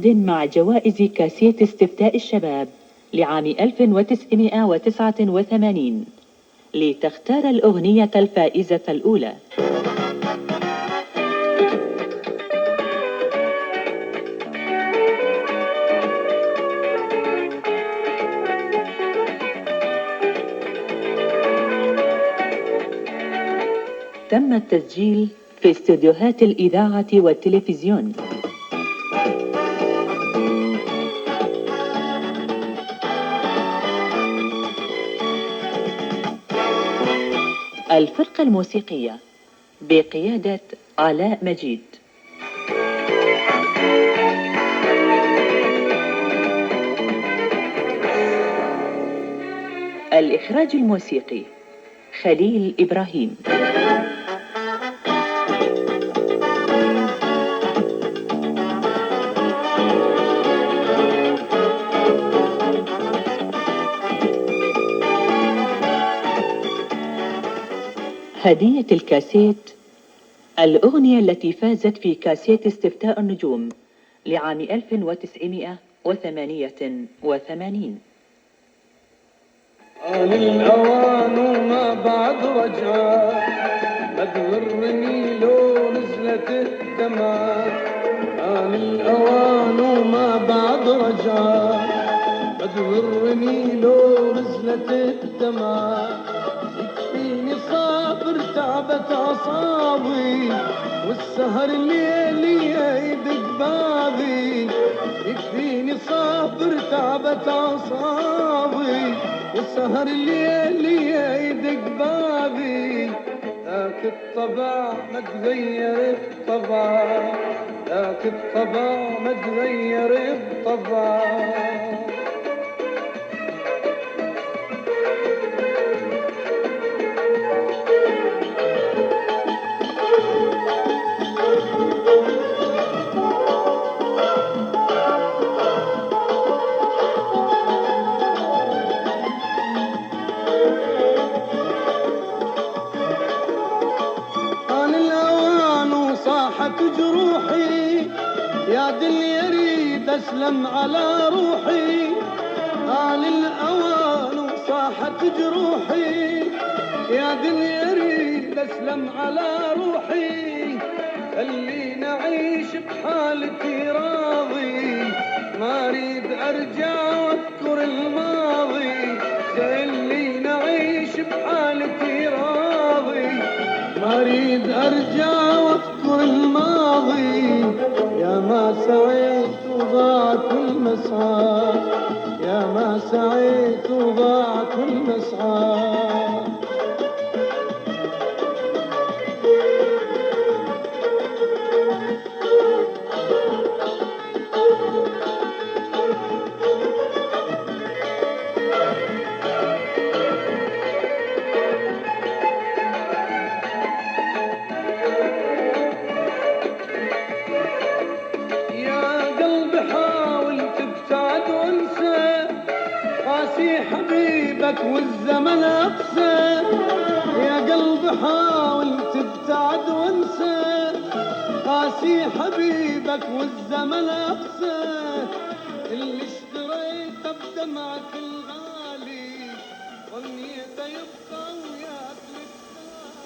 مع جوائز كاسيت استفتاء الشباب لعام 1989 لتختار الأغنية الفائزة الأولى. تم التسجيل في استديوهات الإذاعة والتلفزيون. الفرقة الموسيقية بقيادة علاء مجيد. الإخراج الموسيقي خليل إبراهيم. هدية الكاسيت الأغنية التي فازت في كاسيت استفتاء النجوم لعام 1988. آن الأوان وما بعد رجع، ما تغرني لو نزلت الدمع. آن الأوان وما بعد رجع، ما تغرني لو نزلت الدمع. يكفيني صابر تعبت أعصابي، والسهر الليلي يدق بابي. يكفيني صابر تعبت أعصابي، والسهر الليلي يدق بابي. ذاك الطبع ما تغير الطبع، ذاك الطبع ما تغير الطبع. جروحي يا دنيا ريد اسلم على روحي. آن الأوان وصاحت جروحي، يا دنيا ريد اسلم على روحي. خليني اعيش بحالتي راضي، ما اريد ارجع واذكر الماضي. خليني اعيش بحالتي راضي، ما اريد ارجع واذكر الماضي. يا ما سعيت وضاع كل مسعى، يا ما سعيت وضاع كل مسعى. حبيبك والزمن أقسى، يا قلب حاول تبتعد وانسى. قاسي حبيبك والزمن أقسى، اللي اشتريته بدمعك الغالي ظنيته يبقى وياك.